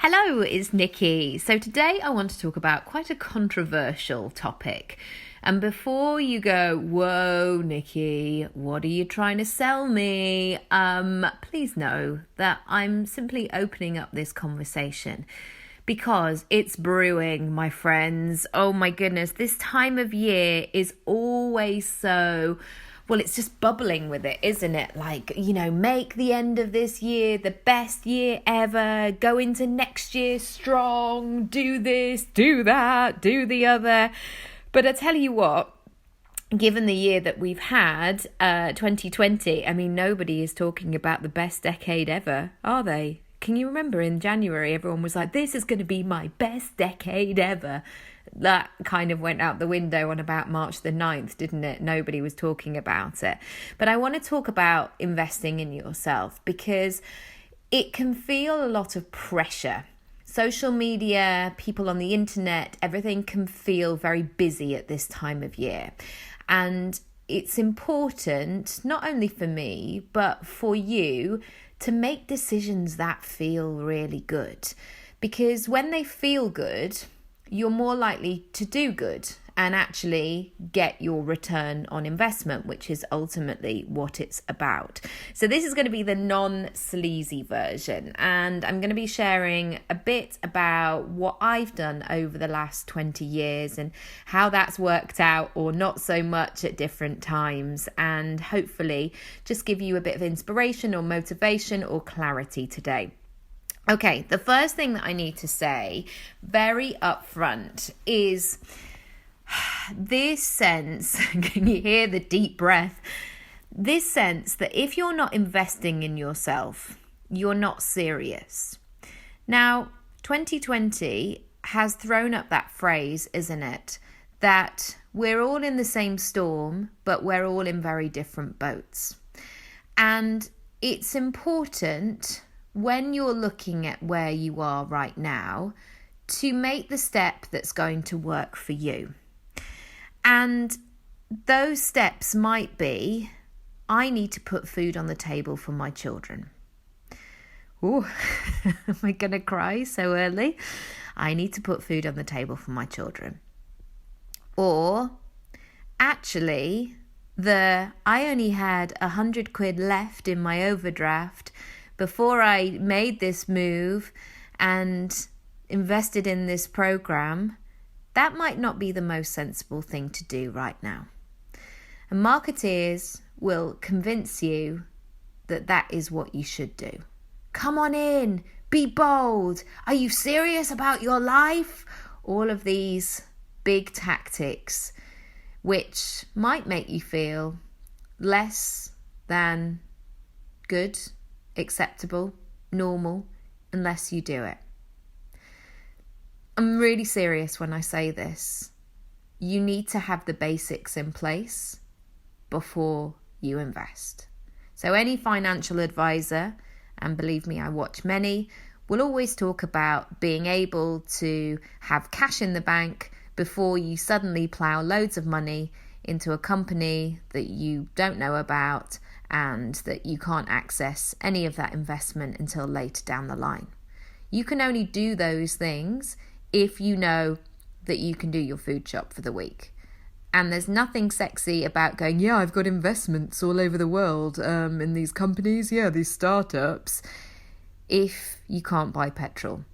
Hello, it's Nikki. So today I want to talk about quite a controversial topic. And before you go, whoa, Nikki, what are you trying to sell me? Please know that I'm simply opening up this conversation because it's brewing, my friends. Oh my goodness, this time of year is always so... Well, it's just bubbling with it, isn't it? Like, make the end of this year the best year ever. Go into next year strong. Do this, do that, do the other. But I tell you what, given the year that we've had, 2020, nobody is talking about the best decade ever, are they? Can you remember in January, everyone was like, this is going to be my best decade ever. That kind of went out the window on about March the 9th, didn't it? Nobody was talking about it. But I want to talk about investing in yourself because it can feel a lot of pressure. Social media, people on the internet, everything can feel very busy at this time of year. And it's important, not only for me, but for you to make decisions that feel really good. Because when they feel good, you're more likely to do good and actually get your return on investment, which is ultimately what it's about. So this is going to be the non-sleazy version, and I'm going to be sharing a bit about what I've done over the last 20 years and how that's worked out or not so much at different times, and hopefully just give you a bit of inspiration or motivation or clarity today. Okay, the first thing that I need to say very upfront is this sense, can you hear the deep breath? This sense that if you're not investing in yourself, you're not serious. Now, 2020 has thrown up that phrase, isn't it? That we're all in the same storm, but we're all in very different boats. And it's important when you're looking at where you are right now, to make the step that's going to work for you. And those steps might be, I need to put food on the table for my children. Oh, am I going to cry so early? I need to put food on the table for my children. Or, actually, I only had 100 quid left in my overdraft before I made this move and invested in this program. That might not be the most sensible thing to do right now. And marketeers will convince you that that is what you should do. Come on in, be bold. Are you serious about your life? All of these big tactics, which might make you feel less than good, acceptable, normal, unless you do it. I'm really serious when I say this. You need to have the basics in place before you invest. So any financial advisor, and believe me, I watch many, will always talk about being able to have cash in the bank before you suddenly plow loads of money into a company that you don't know about and that you can't access any of that investment until later down the line. You can only do those things if you know that you can do your food shop for the week. And there's nothing sexy about going, yeah, I've got investments all over the world in these companies, these startups, if you can't buy petrol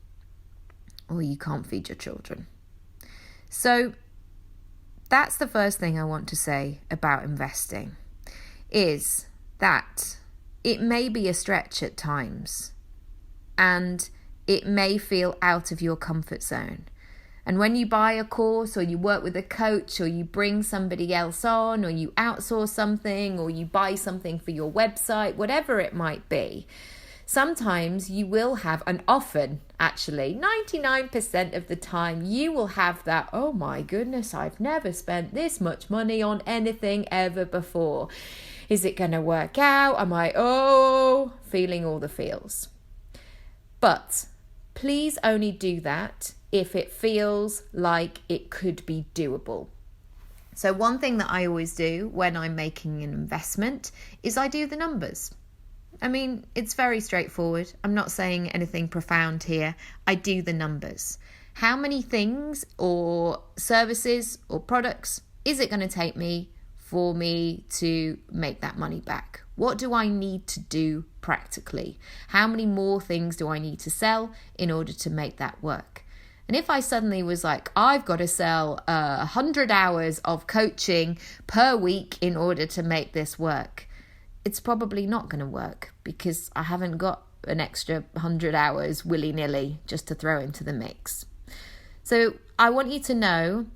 or you can't feed your children. So that's the first thing I want to say about investing, is that it may be a stretch at times and it may feel out of your comfort zone. And when you buy a course or you work with a coach or you bring somebody else on or you outsource something or you buy something for your website, whatever it might be, sometimes you will have, and often actually 99% of the time you will have that, oh my goodness, I've never spent this much money on anything ever before. Is it going to work out? Am I, feeling all the feels? But please only do that if it feels like it could be doable. So one thing that I always do when I'm making an investment is I do the numbers. I mean, it's very straightforward. I'm not saying anything profound here. I do the numbers. How many things or services or products is it going to take me for me to make that money back? What do I need to do practically? How many more things do I need to sell in order to make that work? And if I suddenly was like, I've got to sell 100 hours of coaching per week in order to make this work, it's probably not going to work because I haven't got an extra 100 hours willy-nilly just to throw into the mix. So I want you to know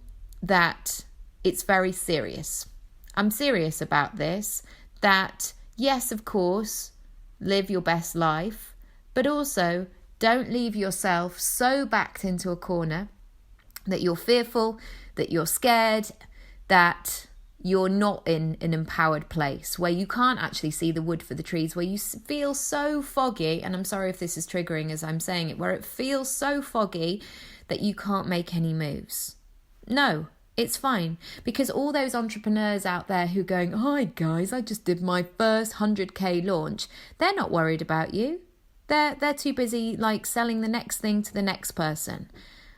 that it's very serious. I'm serious about this, that yes, of course, live your best life, but also don't leave yourself so backed into a corner that you're fearful, that you're scared, that you're not in an empowered place where you can't actually see the wood for the trees, where you feel so foggy, and I'm sorry if this is triggering as I'm saying it, where it feels so foggy that you can't make any moves. No, it's fine, because all those entrepreneurs out there who are going, hi guys, I just did my first 100k launch, they're not worried about you. They're too busy like selling the next thing to the next person.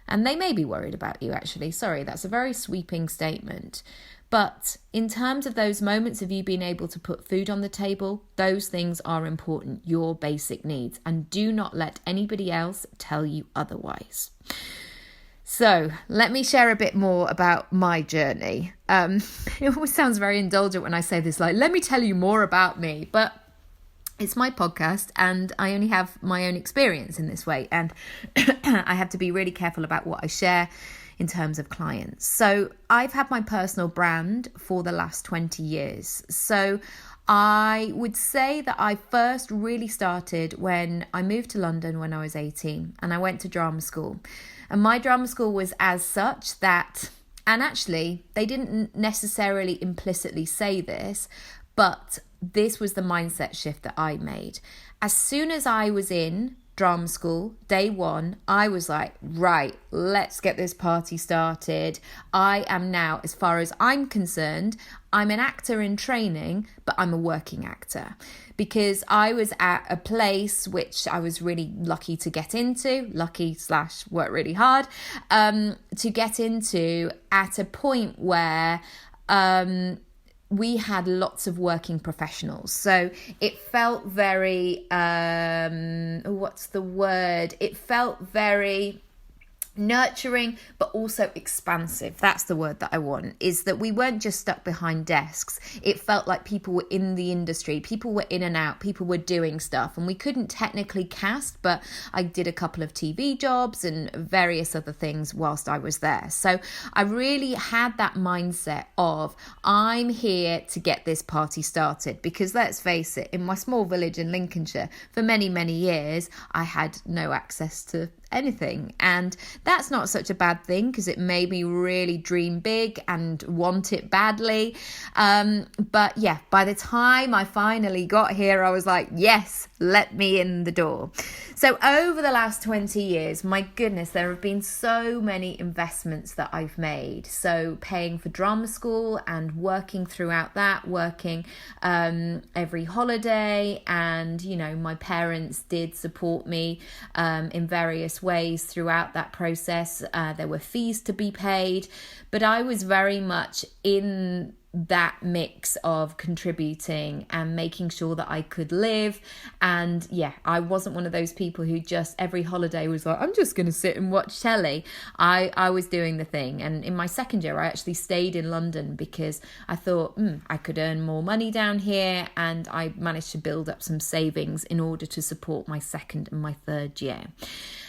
And they may be worried about you actually. Sorry, that's a very sweeping statement. But in terms of those moments of you being able to put food on the table, those things are important, your basic needs. And do not let anybody else tell you otherwise. So let me share a bit more about my journey. It always sounds very indulgent when I say this, like, let me tell you more about me. But it's my podcast and I only have my own experience in this way. And I have to be really careful about what I share in terms of clients. So I've had my personal brand for the last 20 years. So I would say that I first really started when I moved to London when I was 18 and I went to drama school. And my drama school was as such that, and actually they didn't necessarily implicitly say this, but this was the mindset shift that I made. As soon as I was in drama school, day one, I was like, right, let's get this party started. I am now, as far as I'm concerned, I'm an actor in training, but I'm a working actor. Because I was at a place which I was really lucky to get into, / work really hard, to get into at a point where we had lots of working professionals. So it felt very, It felt very nurturing, but also expansive. That's the word that I want, is that we weren't just stuck behind desks. It felt like people were in the industry, people were in and out, people were doing stuff, and we couldn't technically cast, but I did a couple of TV jobs and various other things whilst I was there. So I really had that mindset of, I'm here to get this party started, because let's face it, in my small village in Lincolnshire, for many, many years, I had no access to anything. And that's not such a bad thing, because it made me really dream big and want it badly. But yeah, by the time I finally got here, I was like, yes, let me in the door. So over the last 20 years, my goodness, there have been so many investments that I've made. So paying for drama school and working throughout that, working every holiday. And, you know, my parents did support me in various ways throughout that process. There were fees to be paid, but I was very much in that mix of contributing and making sure that I could live. And yeah, I wasn't one of those people who just every holiday was like, I'm just going to sit and watch telly. I was doing the thing. And in my second year, I actually stayed in London because I thought I could earn more money down here. And I managed to build up some savings in order to support my second and my third year.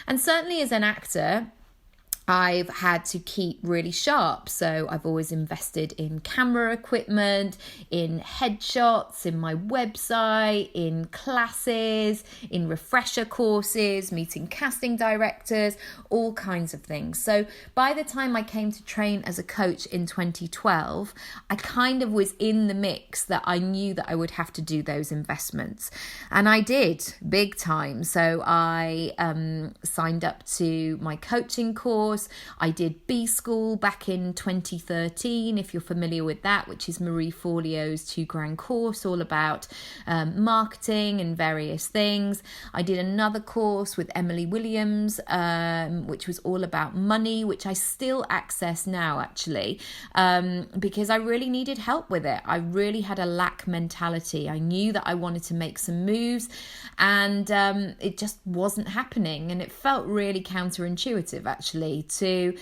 And certainly as an actor, I've had to keep really sharp. So I've always invested in camera equipment, in headshots, in my website, in classes, in refresher courses, meeting casting directors, all kinds of things. So by the time I came to train as a coach in 2012, I kind of was in the mix that I knew that I would have to do those investments. And I did, big time. So I signed up to my coaching course. course. I did B School back in 2013, if you're familiar with that, which is Marie Forleo's 2 grand course all about marketing and various things. I did another course with Emily Williams, which was all about money, which I still access now actually, because I really needed help with it. I really had a lack mentality. I knew that I wanted to make some moves, and it just wasn't happening, and it felt really counterintuitive actually to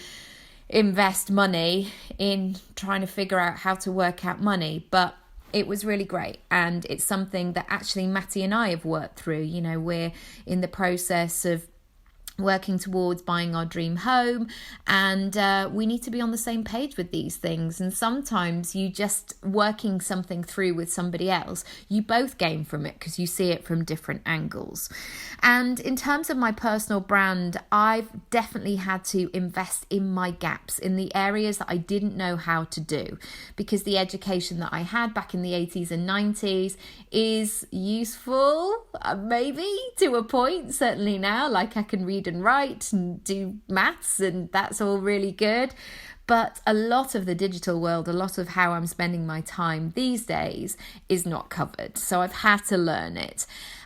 invest money in trying to figure out how to work out money. But it was really great, and it's something that actually Matty and I have worked through. You know, we're in the process of working towards buying our dream home, and we need to be on the same page with these things. And sometimes you just working something through with somebody else, you both gain from it because you see it from different angles. And in terms of my personal brand, I've definitely had to invest in my gaps, in the areas that I didn't know how to do, because the education that I had back in the 80s and 90s is useful, maybe to a point, certainly now, like I can read and write and do maths, and that's all really good. But a lot of the digital world, a lot of how I'm spending my time these days is not covered. So I've had to learn it.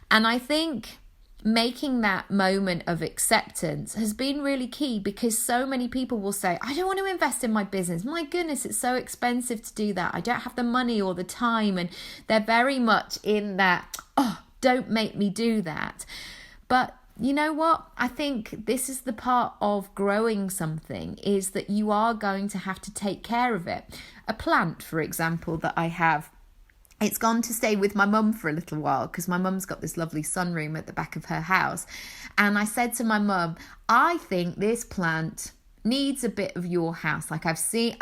And I think making that moment of acceptance has been really key, because so many people will say, I don't want to invest in my business. My goodness, it's so expensive to do that. I don't have the money or the time. And they're very much in that, oh, don't make me do that. But you know what? I think this is the part of growing something, is that you are going to have to take care of it. A plant, for example, that I have, it's gone to stay with my mum for a little while because my mum's got this lovely sunroom at the back of her house. And I said to my mum, I think this plant needs a bit of your house. Like I've seen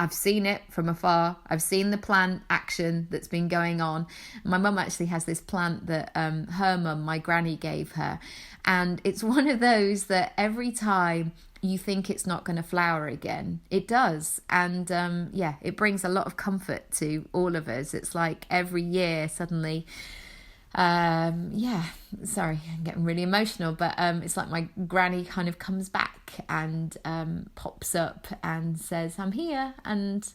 it from afar. I've seen the plant action that's been going on. My mum actually has this plant that her mum, my granny, gave her. And it's one of those that every time you think it's not going to flower again, it does. And it brings a lot of comfort to all of us. It's like every year suddenly, sorry, I'm getting really emotional, but it's like my granny kind of comes back and pops up and says, I'm here. And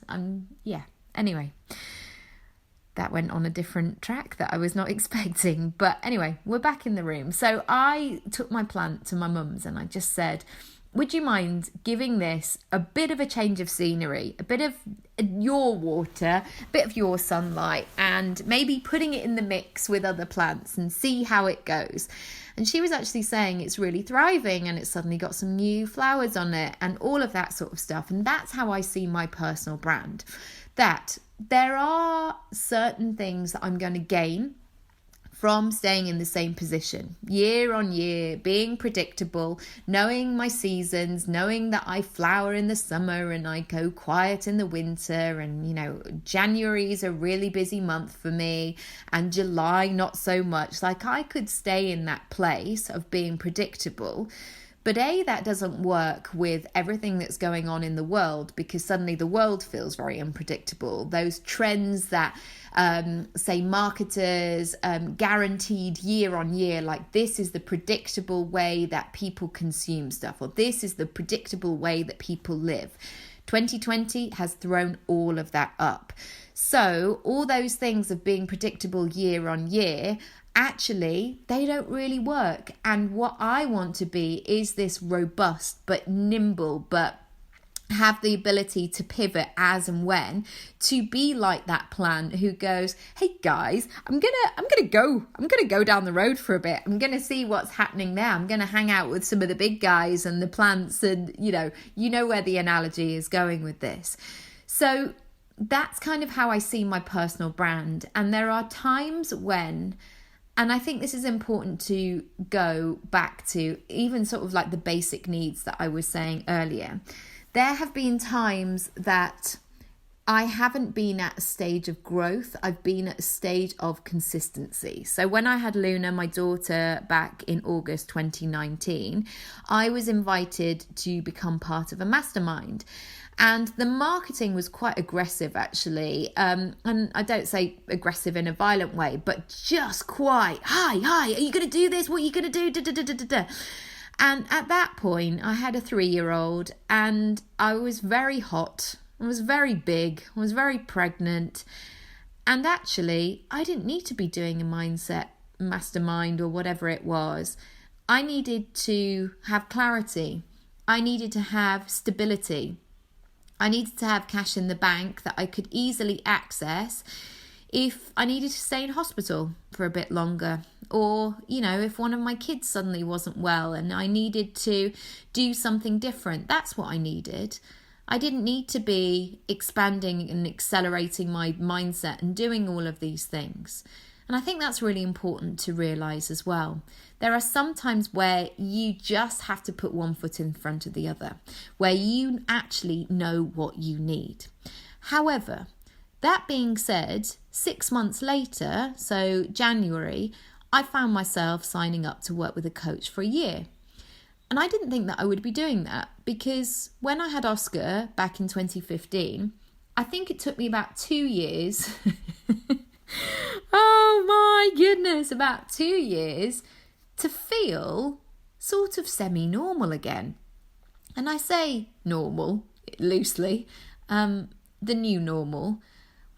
anyway, that went on a different track that I was not expecting. But anyway, we're back in the room. So I took my plant to my mum's and I just said, would you mind giving this a bit of a change of scenery, a bit of your water, a bit of your sunlight, and maybe putting it in the mix with other plants and see how it goes? And she was actually saying it's really thriving and it's suddenly got some new flowers on it and all of that sort of stuff. And that's how I see my personal brand, that there are certain things that I'm going to gain from staying in the same position year on year, being predictable, knowing my seasons, knowing that I flower in the summer and I go quiet in the winter, and January is a really busy month for me and July not so much. Like I could stay in that place of being predictable. But that doesn't work with everything that's going on in the world, because suddenly the world feels very unpredictable. Those trends that say marketers guaranteed year on year, like this is the predictable way that people consume stuff, or this is the predictable way that people live. 2020 has thrown all of that up. So all those things of being predictable year on year, actually, they don't really work. And what I want to be is this robust but nimble, but have the ability to pivot as and when, to be like that plant who goes, hey guys, I'm gonna go down the road for a bit. I'm gonna see what's happening there. I'm gonna hang out with some of the big guys and the plants, and you know where the analogy is going with this. So that's kind of how I see my personal brand. And there are times when, and I think this is important to go back to even sort of like the basic needs that I was saying earlier. There have been times that I haven't been at a stage of growth. I've been at a stage of consistency. So when I had Luna, my daughter, back in August 2019, I was invited to become part of a mastermind. And the marketing was quite aggressive, actually. And I don't say aggressive in a violent way, but just quite, hi, are you going to do this? What are you going to do? Da, da, da, da, da. And at that point, I had a 3-year-old and I was very hot. I was very big. I was very pregnant. And actually, I didn't need to be doing a mindset mastermind or whatever it was. I needed to have clarity. I needed to have stability. I needed to have cash in the bank that I could easily access if I needed to stay in hospital for a bit longer, or, if one of my kids suddenly wasn't well and I needed to do something different. That's what I needed. I didn't need to be expanding and accelerating my mindset and doing all of these things. And I think that's really important to realize as well. There are some times where you just have to put one foot in front of the other, where you actually know what you need. However, that being said, 6 months later, so January, I found myself signing up to work with a coach for a year. And I didn't think that I would be doing that because when I had Oscar back in 2015, I think it took me about 2 years. Oh my goodness, about 2 years to feel sort of semi-normal again. And I say normal, loosely, the new normal,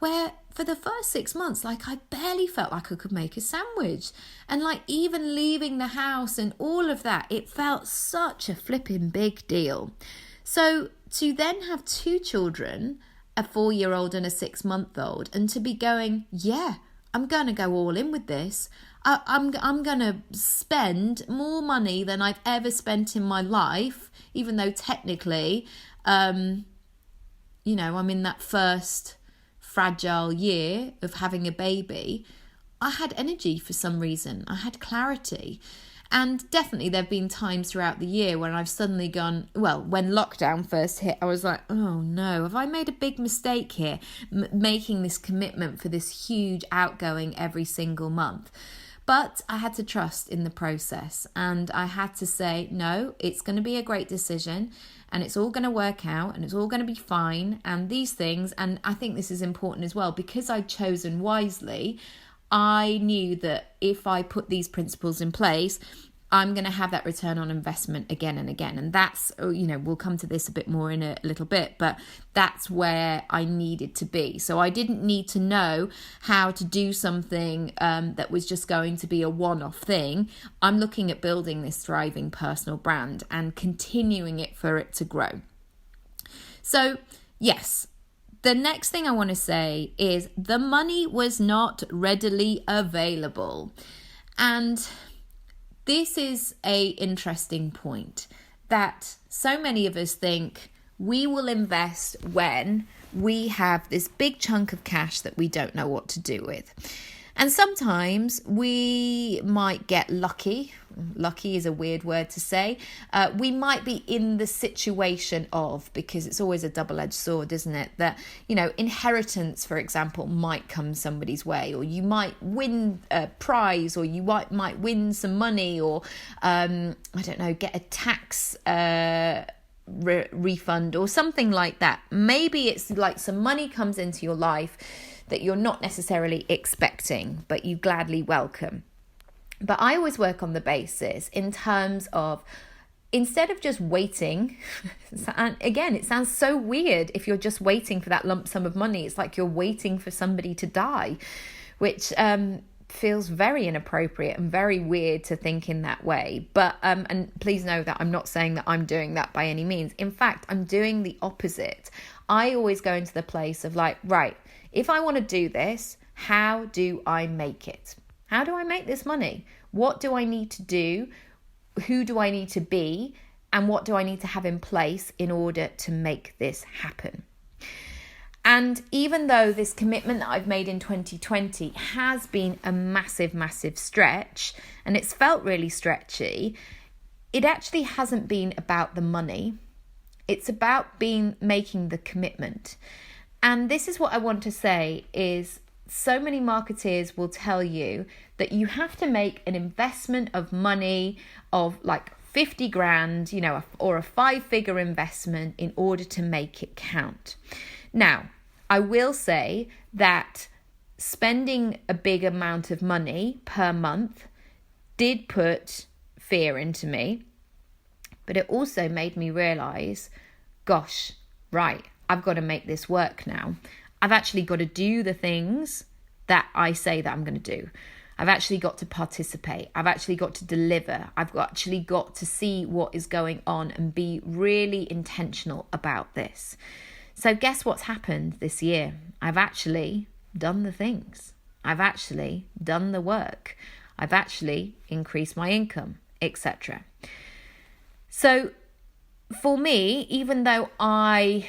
where for the first 6 months, I barely felt like I could make a sandwich. And even leaving the house and all of that, it felt such a flipping big deal. So to then have 2 children, a 4-year-old and a 6-month-old, and to be going, yeah, I'm going to go all in with this. I'm going to spend more money than I've ever spent in my life, even though technically, I'm in that first fragile year of having a baby. I had energy for some reason. I had clarity. And definitely there have been times throughout the year when I've suddenly gone, when lockdown first hit, I was like, oh no, have I made a big mistake here? Making this commitment for this huge outgoing every single month. But I had to trust in the process and I had to say, no, it's going to be a great decision and it's all going to work out and it's all going to be fine and these things. And I think this is important as well because I'd chosen wisely. I knew that if I put these principles in place, I'm going to have that return on investment again and again. And that's, we'll come to this a bit more in a little bit, but that's where I needed to be. So I didn't need to know how to do something that was just going to be a one-off thing. I'm looking at building this thriving personal brand and continuing it for it to grow. So yes, the next thing I want to say is the money was not readily available. And this is an interesting point that so many of us think we will invest when we have this big chunk of cash that we don't know what to do with. And sometimes we might get lucky. Lucky is a weird word to say. We might be in the situation of, because it's always a double-edged sword, isn't it? That, inheritance, for example, might come somebody's way, or you might win a prize, or you might win some money, or, get a tax refund or something like that. Maybe it's like some money comes into your life that you're not necessarily expecting, but you gladly welcome. But I always work on the basis in terms of, instead of just waiting, and again, it sounds so weird if you're just waiting for that lump sum of money. It's like you're waiting for somebody to die, which feels very inappropriate and very weird to think in that way. But and please know that I'm not saying that I'm doing that by any means. In fact, I'm doing the opposite. I always go into the place of right, if I want to do this, how do I make it? How do I make this money? What do I need to do? Who do I need to be? And what do I need to have in place in order to make this happen? And even though this commitment that I've made in 2020 has been a massive, massive stretch, and it's felt really stretchy, it actually hasn't been about the money. It's about making the commitment. And this is what I want to say is so many marketeers will tell you that you have to make an investment of money of like 50 grand, or a 5-figure investment in order to make it count. Now, I will say that spending a big amount of money per month did put fear into me. But it also made me realize, gosh, right, I've got to make this work now. I've actually got to do the things that I say that I'm going to do. I've actually got to participate. I've actually got to deliver. Actually got to see what is going on and be really intentional about this. So guess what's happened this year? I've actually done the things. I've actually done the work. I've actually increased my income, etc. So for me, even though I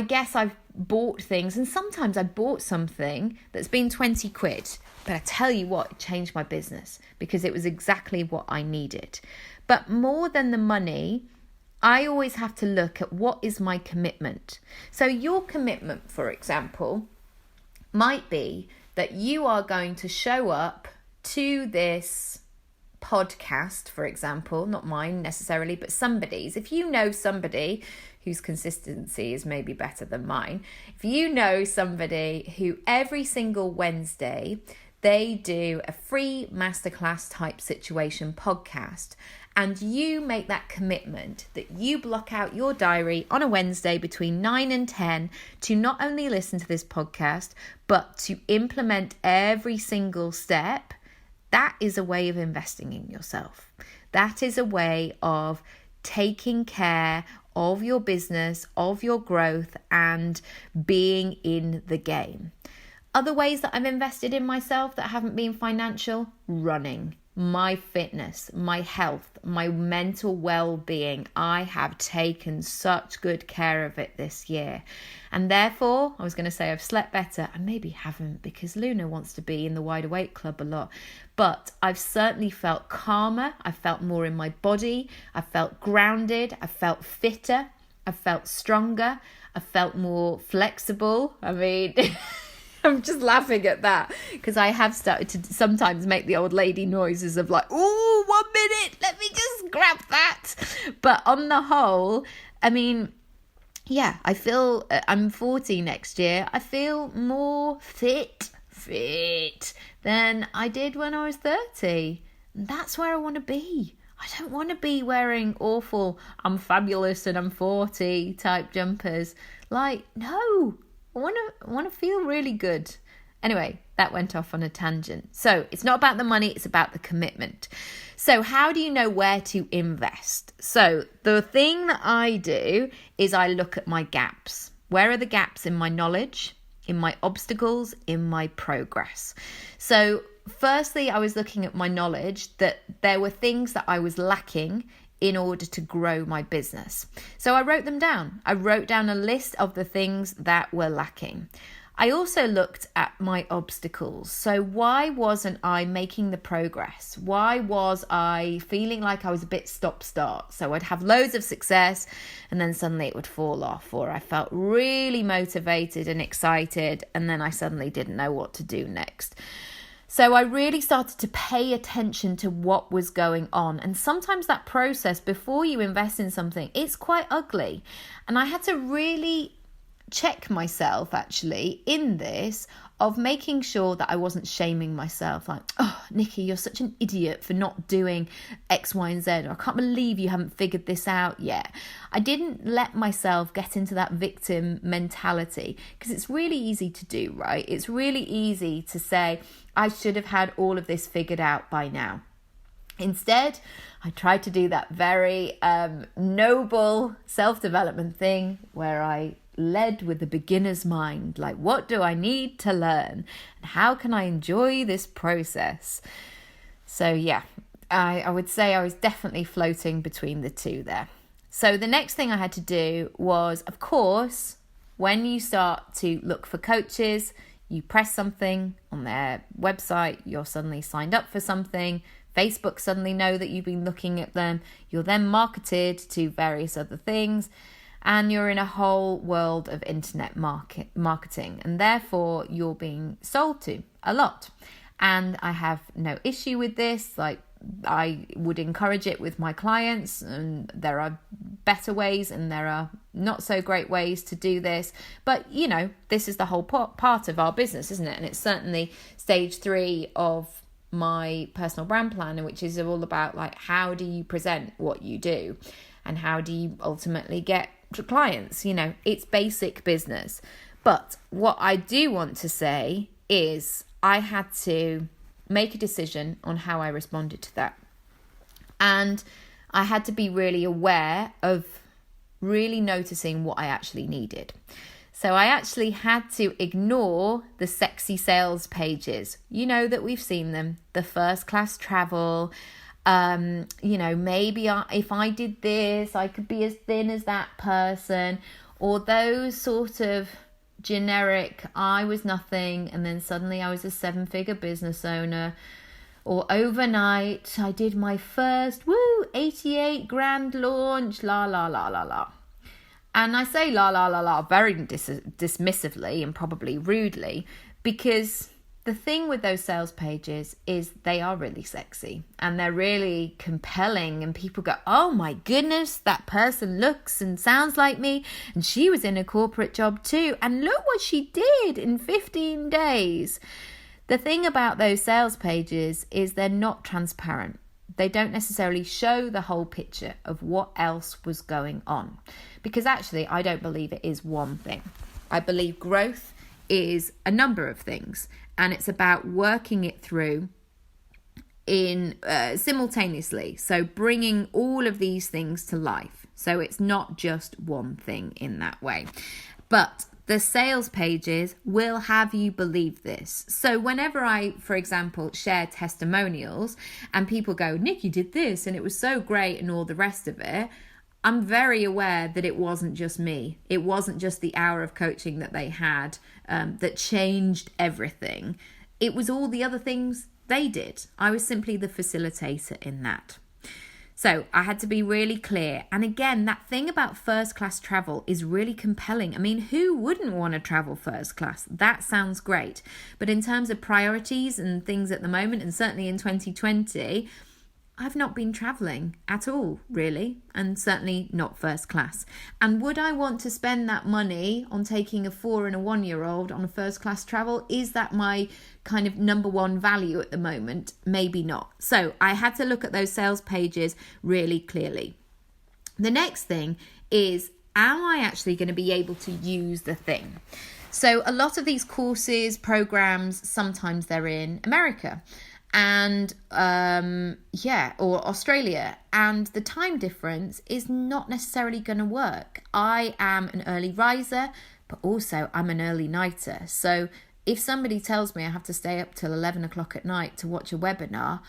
guess I've bought things, and sometimes I bought something that's been 20 quid, but I tell you what, it changed my business because it was exactly what I needed. But more than the money, I always have to look at what is my commitment. So your commitment, for example, might be that you are going to show up to this podcast, for example, not mine necessarily, but somebody's. If you know somebody whose consistency is maybe better than mine, if you know somebody who every single Wednesday they do a free masterclass type situation podcast, and you make that commitment that you block out your diary on a Wednesday between 9 and 10 to not only listen to this podcast, but to implement every single step, that is a way of investing in yourself. That is a way of taking care of your business, of your growth, and being in the game. Other ways that I've invested in myself that haven't been financial: running, my fitness, my health, my mental well-being. I have taken such good care of it this year. And therefore, I was going to say I've slept better. I maybe haven't, because Luna wants to be in the Wide Awake Club a lot. But I've certainly felt calmer. I felt more in my body. I felt grounded. I felt fitter. I felt stronger. I felt more flexible. I mean... I'm just laughing at that because I have started to sometimes make the old lady noises of like, oh, 1 minute, let me just grab that. But on the whole, I mean, yeah, I feel I'm 40 next year. I feel more fit than I did when I was 30. That's where I want to be. I don't want to be wearing awful, I'm fabulous and I'm 40 type jumpers. Like, no. I want to feel really good. Anyway, that went off on a tangent. So it's not about the money, it's about the commitment. So how do you know where to invest? So the thing that I do is I look at my gaps. Where are the gaps in my knowledge, in my obstacles, in my progress? So firstly, I was looking at my knowledge, that there were things that I was lacking in order to grow my business. So I wrote them down. I wrote down a list of the things that were lacking. I also looked at my obstacles. So why wasn't I making the progress? Why was I feeling like I was a bit stop-start? So I'd have loads of success and then suddenly it would fall off, or I felt really motivated and excited and then I suddenly didn't know what to do next. So I really started to pay attention to what was going on. And sometimes that process before you invest in something, it's quite ugly. And I had to really check myself actually in this, of making sure that I wasn't shaming myself. Like, oh, Nikki, you're such an idiot for not doing X, Y, and Z. Or I can't believe you haven't figured this out yet. I didn't let myself get into that victim mentality, because it's really easy to do, right? It's really easy to say, I should have had all of this figured out by now. Instead, I tried to do that very noble self-development thing where I led with the beginner's mind. Like, what do I need to learn? And how can I enjoy this process? So yeah, I would say I was definitely floating between the two there. So the next thing I had to do was, of course, when you start to look for coaches, you press something on their website, you're suddenly signed up for something. Facebook suddenly know that you've been looking at them. You're then marketed to various other things, and you're in a whole world of internet marketing, and therefore you're being sold to a lot. And I have no issue with this. Like, I would encourage it with my clients, and there are better ways and there are not so great ways to do this. But, you know, this is the whole part of our business, isn't it? And it's certainly stage 3 of my personal brand plan, which is all about, like, how do you present what you do? and how do you ultimately get clients? It's basic business. But what I do want to say is I had to make a decision on how I responded to that. And I had to be really aware of really noticing what I actually needed. So I actually had to ignore the sexy sales pages, that we've seen them, the first class travel, maybe if I did this, I could be as thin as that person, or those sort of generic, I was nothing and then suddenly I was a 7-figure business owner, or overnight I did my first 88 grand launch, la la la la la. And I say la la la la very dismissively and probably rudely, because the thing with those sales pages is they are really sexy and they're really compelling, and people go, oh my goodness, that person looks and sounds like me, and she was in a corporate job too, and look what she did in 15 days. The thing about those sales pages is they're not transparent. They don't necessarily show the whole picture of what else was going on. Because actually, I don't believe it is one thing. I believe growth is a number of things, and it's about working it through in simultaneously. So bringing all of these things to life. So it's not just one thing in that way. But the sales pages will have you believe this. So whenever I, for example, share testimonials and people go, Nick, you did this and it was so great and all the rest of it, I'm very aware that it wasn't just me. It wasn't just the hour of coaching that they had that changed everything. It was all the other things they did. I was simply the facilitator in that. So I had to be really clear. And again, that thing about first class travel is really compelling. I mean, who wouldn't want to travel first class? That sounds great. But in terms of priorities and things at the moment, and certainly in 2020, I've not been traveling at all, really, and certainly not first class. And would I want to spend that money on taking a 4 and a 1-year-old on a first class travel? Is that my kind of number one value at the moment? Maybe not. So I had to look at those sales pages really clearly. The next thing is, am I actually going to be able to use the thing? So a lot of these courses, programs, sometimes they're in America. And or Australia, and the time difference is not necessarily going to work. I am an early riser, but also I'm an early nighter. So if somebody tells me I have to stay up till 11 o'clock at night to watch a webinar,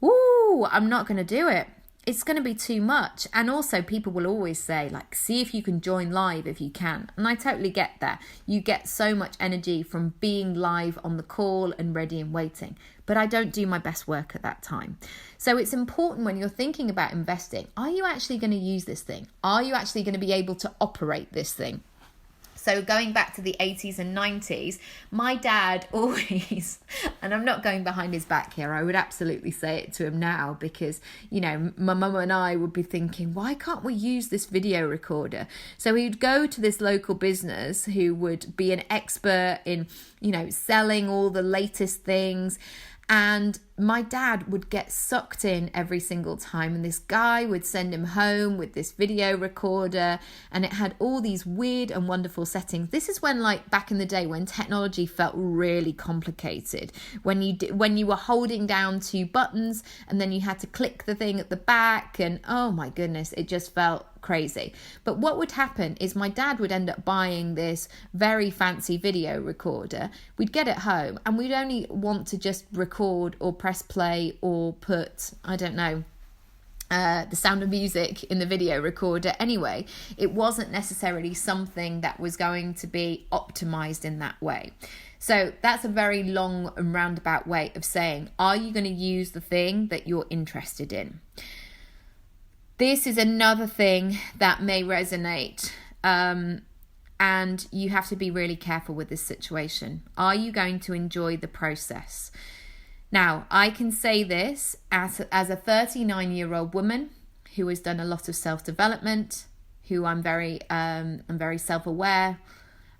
I'm not going to do it. It's going to be too much. And also people will always say, like, see if you can join live if you can. And I totally get that. You get so much energy from being live on the call and ready and waiting. But I don't do my best work at that time. So it's important when you're thinking about investing, are you actually going to use this thing? Are you actually going to be able to operate this thing? So going back to the 80s and 90s, my dad always, and I'm not going behind his back here, I would absolutely say it to him now because, my mum and I would be thinking, why can't we use this video recorder? So he'd go to this local business who would be an expert in, selling all the latest things. And my dad would get sucked in every single time, and this guy would send him home with this video recorder, and it had all these weird and wonderful settings. This is when, like, back in the day when technology felt really complicated, when you were holding down 2 buttons and then you had to click the thing at the back, and oh my goodness, it just felt crazy. But what would happen is my dad would end up buying this very fancy video recorder. We'd get it home and we'd only want to just record or press play or put, I don't know, the sound of music in the video recorder anyway. It wasn't necessarily something that was going to be optimized in that way. So that's a very long and roundabout way of saying, are you going to use the thing that you're interested in? This is another thing that may resonate, and you have to be really careful with this situation. Are you going to enjoy the process? Now, I can say this as a 39-year-old woman who has done a lot of self-development, who I'm very self-aware,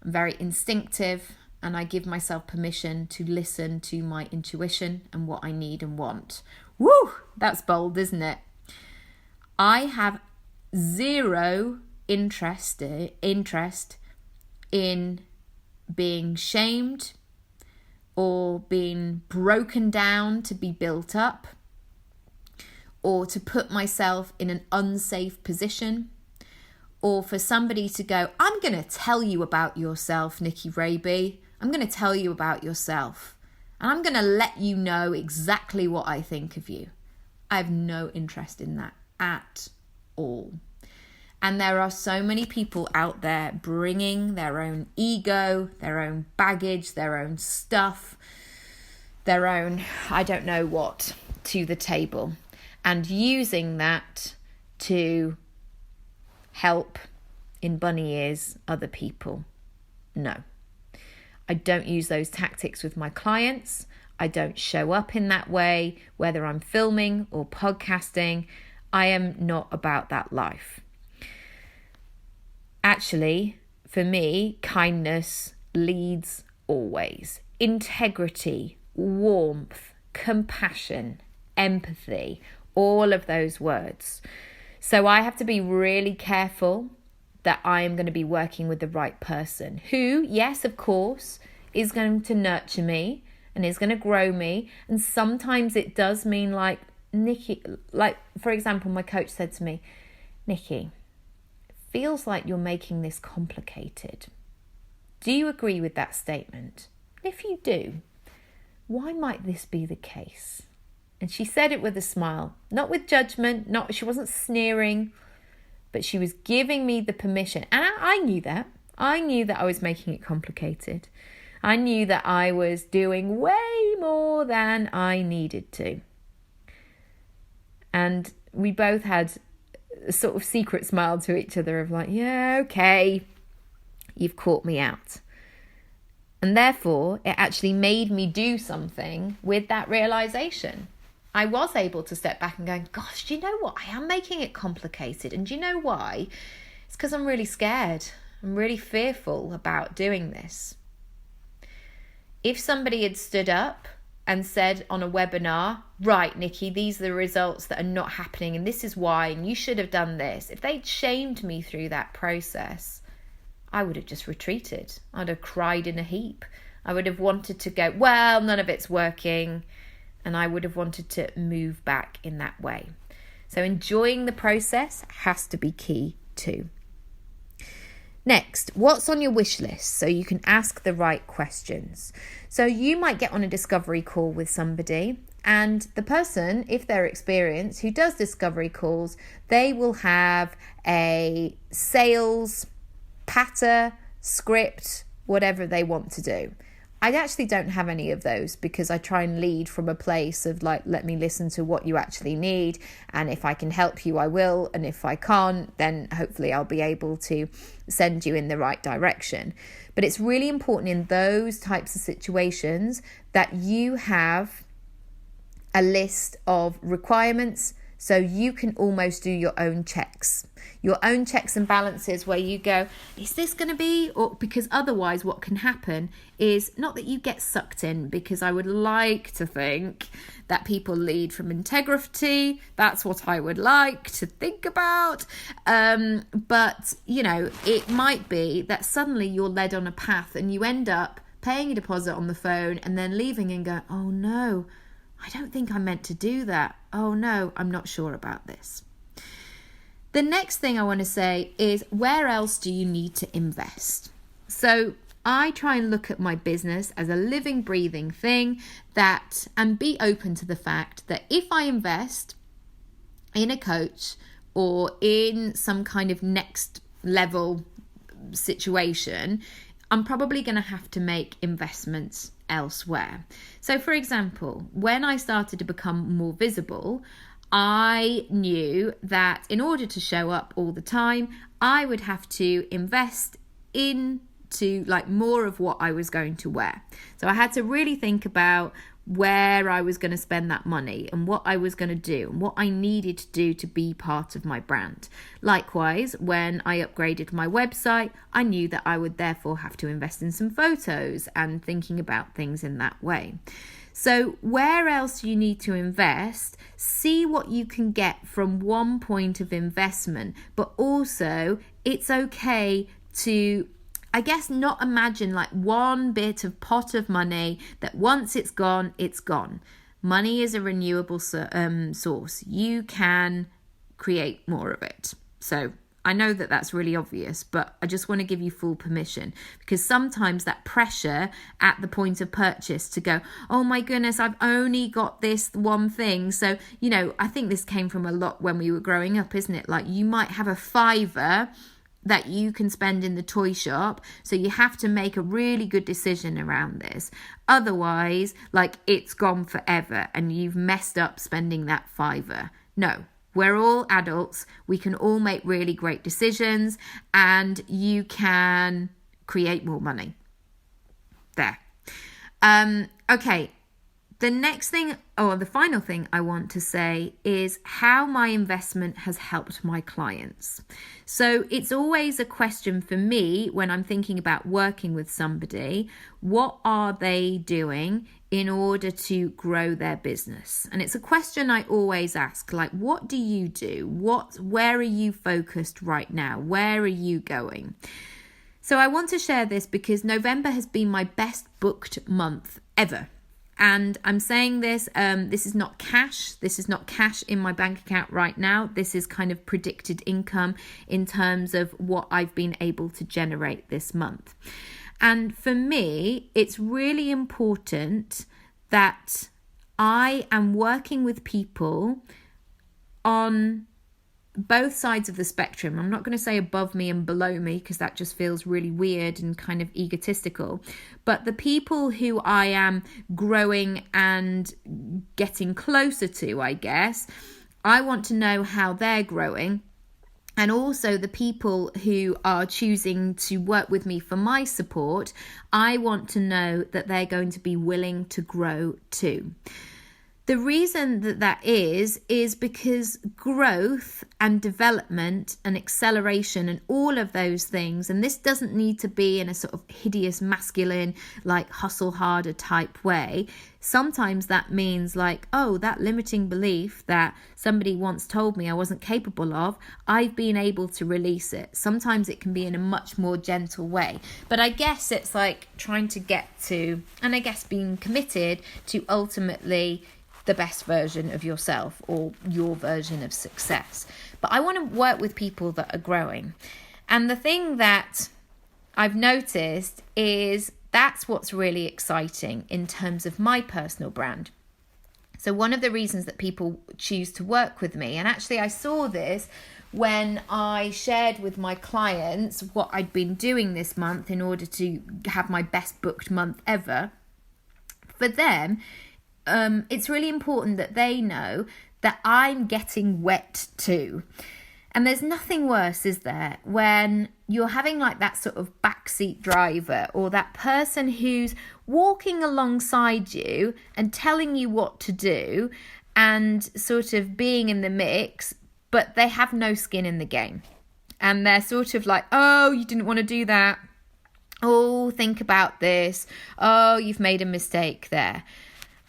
I'm very instinctive, and I give myself permission to listen to my intuition and what I need and want. Woo! That's bold, isn't it? I have zero interest in being shamed or being broken down to be built up, or to put myself in an unsafe position, or for somebody to go, I'm going to tell you about yourself, Nikki Raby. I'm going to tell you about yourself. And I'm going to let you know exactly what I think of you. I have no interest in that at all. And there are so many people out there bringing their own ego, their own baggage, their own stuff, their own I don't know what to the table, and using that to help, in bunny ears, other people. No. I don't use those tactics with my clients. I don't show up in that way, whether I'm filming or podcasting. I am not about that life. Actually, for me, kindness leads always. Integrity, warmth, compassion, empathy, all of those words. So I have to be really careful that I am going to be working with the right person who, yes, of course, is going to nurture me and is going to grow me. And sometimes it does mean like, Nikki, like, for example, my coach said to me, Nikki, feels like you're making this complicated. Do you agree with that statement? If you do, why might this be the case? And she said it with a smile, not with judgment, she wasn't sneering, but she was giving me the permission. And I knew that. I knew that I was making it complicated. I knew that I was doing way more than I needed to. And we both had a sort of secret smile to each other of like, yeah, okay, you've caught me out. And therefore, it actually made me do something with that realization. I was able to step back and go, gosh, do you know what? I am making it complicated. And do you know why? It's because I'm really scared. I'm really fearful about doing this. If somebody had stood up and said on a webinar, right, Nikki, these are the results that are not happening and this is why, and you should have done this. If they'd shamed me through that process, I would have just retreated. I'd have cried in a heap. I would have wanted to go, well, none of it's working. And I would have wanted to move back in that way. So enjoying the process has to be key too. Next, what's on your wish list so you can ask the right questions? So you might get on a discovery call with somebody, and the person, if they're experienced, who does discovery calls, they will have a sales patter, script, whatever they want to do. I actually don't have any of those because I try and lead from a place of like, let me listen to what you actually need. And if I can help you, I will. And if I can't, then hopefully I'll be able to send you in the right direction. But it's really important in those types of situations that you have a list of requirements so you can almost do your own checks and balances where you go, is this going to be, or because otherwise what can happen is not that you get sucked in, because I would like to think that people lead from integrity. That's what I would like to think about. But, you know, it might be that suddenly you're led on a path and you end up paying a deposit on the phone and then leaving and going, oh no, I don't think I meant to do that. Oh no, I'm not sure about this. The next thing I want to say is, where else do you need to invest? So I try and look at my business as a living, breathing thing and be open to the fact that if I invest in a coach or in some kind of next level situation, I'm probably going to have to make investments elsewhere. So for example, when I started to become more visible, I knew that in order to show up all the time, I would have to invest into like more of what I was going to wear. So I had to really think about where I was going to spend that money and what I was going to do and what I needed to do to be part of my brand. Likewise, when I upgraded my website, I knew that I would therefore have to invest in some photos and thinking about things in that way. So where else do you need to invest? See what you can get from one point of investment, but also it's okay to, I guess, not imagine like one bit of pot of money that once it's gone, it's gone. Money is a renewable source. You can create more of it. So I know that that's really obvious, but I just want to give you full permission, because sometimes that pressure at the point of purchase to go, oh my goodness, I've only got this one thing. So, I think this came from a lot when we were growing up, isn't it? Like you might have a fiver that you can spend in the toy shop. So you have to make a really good decision around this. Otherwise, like it's gone forever and you've messed up spending that fiver. No. We're all adults. We can all make really great decisions and you can create more money. There. Okay. The next thing, or the final thing I want to say is how my investment has helped my clients. So it's always a question for me when I'm thinking about working with somebody, what are they doing in order to grow their business? And it's a question I always ask, like, what do you do? Where are you focused right now? Where are you going? So I want to share this because November has been my best booked month ever. And I'm saying this, this is not cash. This is not cash in my bank account right now. This is kind of predicted income in terms of what I've been able to generate this month. And for me, it's really important that I am working with people on both sides of the spectrum. I'm not going to say above me and below me because that just feels really weird and kind of egotistical. But the people who I am growing and getting closer to, I guess, I want to know how they're growing. And also the people who are choosing to work with me for my support, I want to know that they're going to be willing to grow too. The reason that is because growth and development and acceleration and all of those things, and this doesn't need to be in a sort of hideous masculine, like hustle harder type way. Sometimes that means like, oh, that limiting belief that somebody once told me I wasn't capable of, I've been able to release it. Sometimes it can be in a much more gentle way. But I guess it's like trying to get to, and I guess being committed to ultimately the best version of yourself or your version of success. But I want to work with people that are growing. And the thing that I've noticed is that's what's really exciting in terms of my personal brand. So one of the reasons that people choose to work with me, and actually I saw this when I shared with my clients what I'd been doing this month in order to have my best booked month ever. For them, it's really important that they know that I'm getting wet too. And there's nothing worse, is there, when you're having like that sort of backseat driver or that person who's walking alongside you and telling you what to do and sort of being in the mix, but they have no skin in the game. And they're sort of like, oh, you didn't want to do that. Oh, think about this. Oh, you've made a mistake there.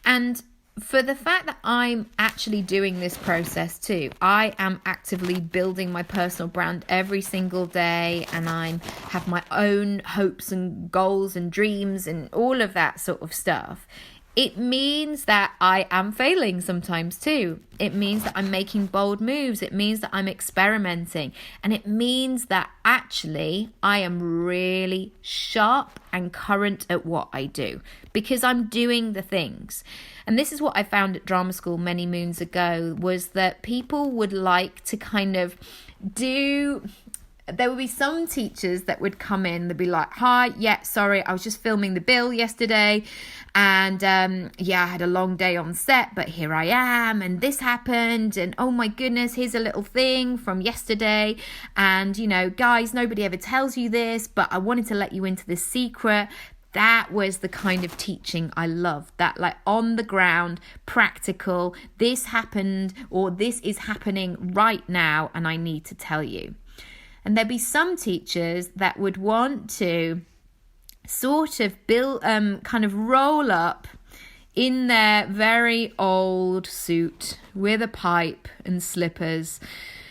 And for the fact that I'm actually doing this process too, I am actively building my personal brand every single day, and I have my own hopes and goals and dreams and all of that sort of stuff. It means that I am failing sometimes too. It means that I'm making bold moves. It means that I'm experimenting. And it means that actually I am really sharp and current at what I do because I'm doing the things. And this is what I found at drama school many moons ago, was that people would like to kind of do... There would be some teachers that would come in, they'd be like, hi, yeah, sorry, I was just filming the bill yesterday. And I had a long day on set, but here I am. And this happened. And oh my goodness, here's a little thing from yesterday. And, guys, nobody ever tells you this, but I wanted to let you into this secret. That was the kind of teaching I loved, that like on the ground, practical, this happened or this is happening right now and I need to tell you. And there'd be some teachers that would want to sort of build, kind of roll up in their very old suit with a pipe and slippers.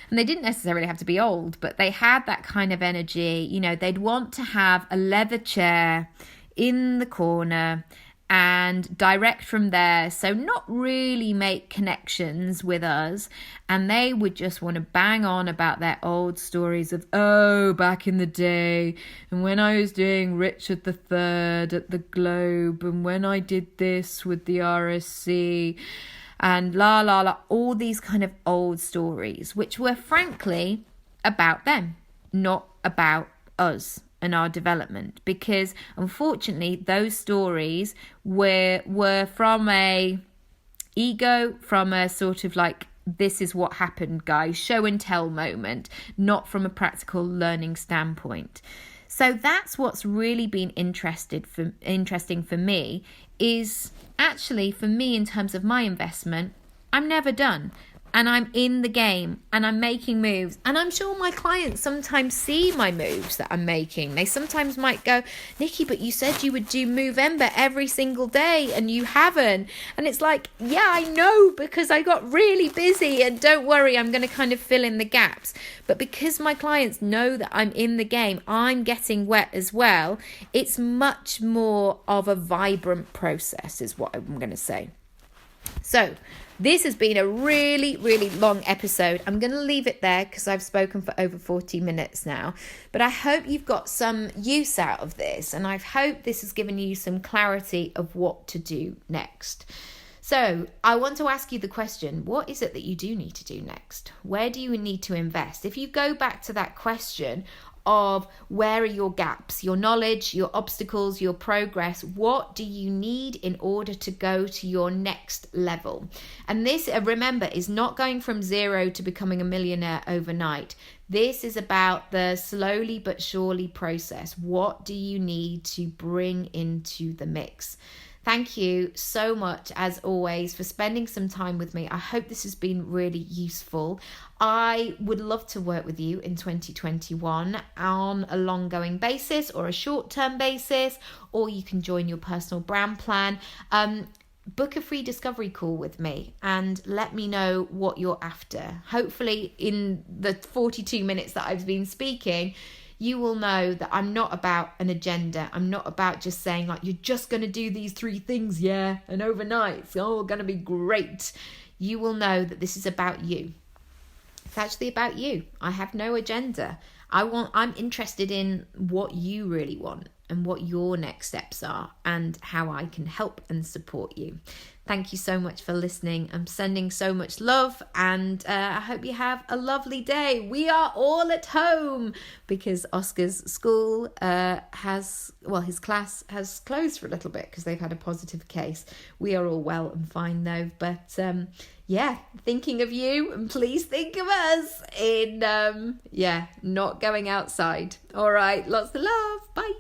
And they didn't necessarily have to be old, but they had that kind of energy. You know, they'd want to have a leather chair in the corner and direct from there, so not really make connections with us. And they would just want to bang on about their old stories of, oh, back in the day, and when I was doing Richard III at the Globe, and when I did this with the RSC, and la la la, all these kind of old stories, which were frankly about them, not about us and our development, because unfortunately those stories were from a ego, from a sort of like, this is what happened, guys, show and tell moment, not from a practical learning standpoint. So that's what's really been interesting for me, is actually for me in terms of my investment, I'm never done. And I'm in the game and I'm making moves. And I'm sure my clients sometimes see my moves that I'm making. They sometimes might go, Nikki, but you said you would do Movember every single day and you haven't. And it's like, yeah, I know, because I got really busy, and don't worry, I'm going to kind of fill in the gaps. But because my clients know that I'm in the game, I'm getting wet as well. It's much more of a vibrant process is what I'm going to say. So this has been a really, really long episode. I'm going to leave it there because I've spoken for over 40 minutes now. But I hope you've got some use out of this, and I hope this has given you some clarity of what to do next. So I want to ask you the question, what is it that you do need to do next? Where do you need to invest? If you go back to that question of where are your gaps, your knowledge, your obstacles, your progress, what do you need in order to go to your next level? And this, remember, is not going from zero to becoming a millionaire overnight. This is about the slowly but surely process. What do you need to bring into the mix? Thank you so much, as always, for spending some time with me. I hope this has been really useful. I would love to work with you in 2021 on a long-going basis or a short-term basis, or you can join your personal brand plan. Book a free discovery call with me and let me know what you're after. Hopefully in the 42 minutes that I've been speaking, you will know that I'm not about an agenda. I'm not about just saying like, you're just going to do these 3 things, yeah, and overnight it's all going to be great. You will know that this is about you. It's actually about you. I have no agenda. I'm interested in what you really want and what your next steps are and how I can help and support you. Thank you so much for listening. I'm sending so much love, and I hope you have a lovely day. We are all at home because Oscar's school his class has closed for a little bit because they've had a positive case. We are all well and fine though, but thinking of you, and please think of us in not going outside. All right, lots of love. Bye.